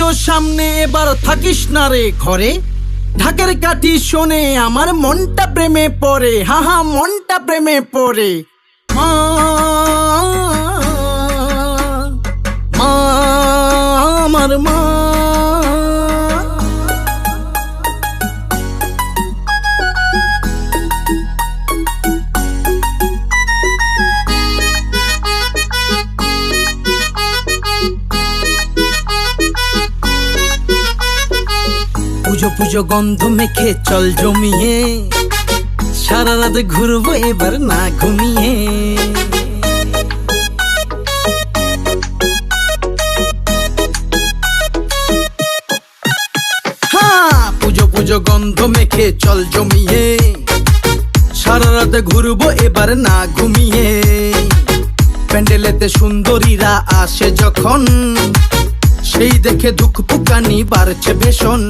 পুজোর সামনে এবার থাকিস না রে ঘরে। ঢাকের কাঠি শোনে আমার মনটা প্রেমে পড়ে, হা হা মনটা প্রেমে পড়ে। মা মা আমার মা। পুজো পুজো গন্ধ মেখে চল জমিয়ে, সারা রাত ঘুরবো এবার না ঘুমিয়ে। হ্যাঁ পুজো পুজো গন্ধ মেখে চল জমিয়ে, সারা রাত ঘুরবো এবার না ঘুমিয়ে। প্যান্ডেলেতে সুন্দরীরা আসে যখন, সেই দেখে ধুকপুকানি বাড়ছে ভীষণ।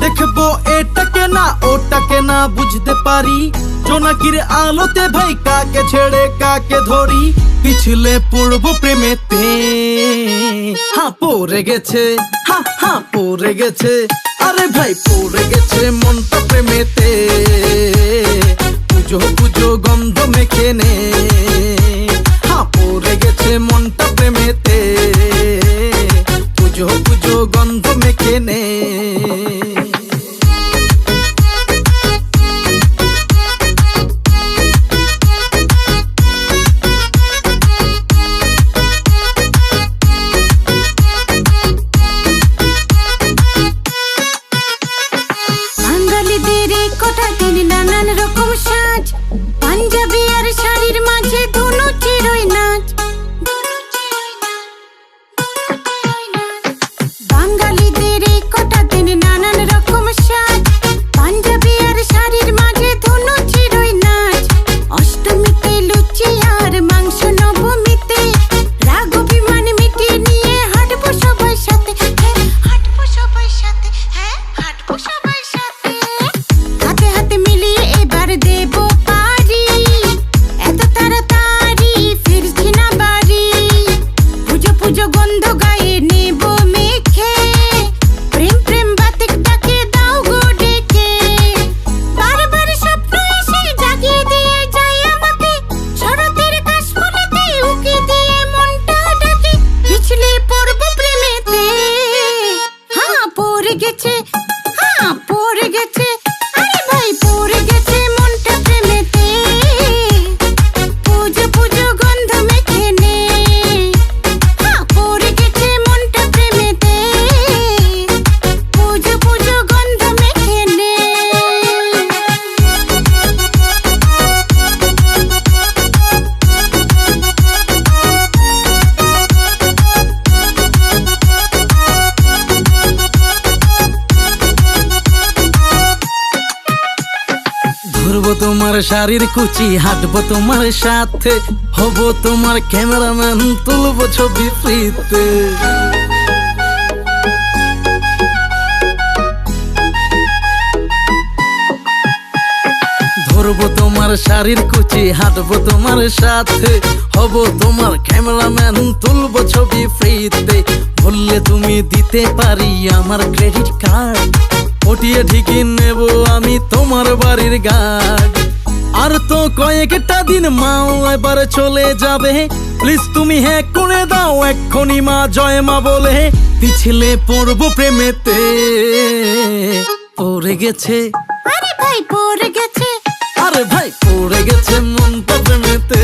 দেখবো এটাকে না ওটাকে না বুঝতে পারি, জোনাকির আলোতে ভাই কাকে ছেড়ে কাকে ধরি। পিছলে পড়বো প্রেমেতে, হ্যাঁ পড়ে গেছে, হ্যাঁ হ্যাঁ পড়ে গেছে। আরে ভাই পড়ে গেছে মনটা প্রেমেতে। পুজো পুজো গন্ধ মেখে নে, হ্যাঁ পড়ে গেছে মনটা প্রেমেতে। পুজো পুজো গন্ধ মেখে নে। বাঙালিদের এই কটা দিন নানান রকম সাজ, পাঞ্জাবি আর শাড়ির মাঝে দুনো চিরই নাচ। বাঙালিদের এই কটা দিন নানান রকম সাজ, পাঞ্জাবি আর শাড়ির মাঝে দুনো চিরই নাচ। অষ্টমীতে লুচি আর মাংস, নবমীতে রাগ অভিমান মিটিয়ে নিয়ে হাঁটবো সবার সাথে, হাঁটবো সবার সাথে, হ্যাঁ হাঁটবো সবার সাথে। হাতে হাতে মিলিয়ে এবার দেব পারি, এত তাড়াতাড়ি ফিরছি না বাড়ি। পুজো পুজো গন্ধ গায়ে নেব মেখে, প্রেম প্রেম বাতিক ডাকে দাও গো ডেকে। বারবার স্বপ্ন এসে জাগিয়ে দিয়ে যায় আমাকে, শরতের কাশফুলেতে উকি দিয়ে মনটা ডাকে। পিছলে পড়বো প্রেমেতে, হ্যাঁ পড়ে গেছে, হ্যাঁ পড়ে গেছে। আরে ভাই পড়ে গেছে মনটা প্রেমেতে। পুজো পুজো গন্ধ মেখে নে, হ্যাঁ পড়ে গেছে মনটা প্রেমেতে। পুজো পুজো গন্ধ মেখে নে। ধরবো তোমার শাড়ির কুচি, হাঁটবো তোমার সাথে, হবো তোমার ক্যামেরাম্যান, তুলবো ছবি ফ্রিতে। ধরবো তোমার শাড়ির কুচি, হাঁটবো তোমার সাথে, হবো তোমার ক্যামেরাম্যান, তুলবো ছবি ফ্রিতে। বললে তুমি দিতে পারি আমার ক্রেডিট কার্ড, ওটিয়ে ঠিকই নেব আমি তোমার বাড়ির গার্ড। আর তো কয়েকটা দিন মাও এবার চলে যাবে, প্লিজ তুমি হ্যাঁ করে দাও এক্ষুনি মা জয় মা বলে। পিছলে পড়বো প্রেমেতে, পড়ে গেছে, আরে ভাই পড়ে গেছে, আরে ভাই পড়ে গেছে মনটা প্রেমেতে।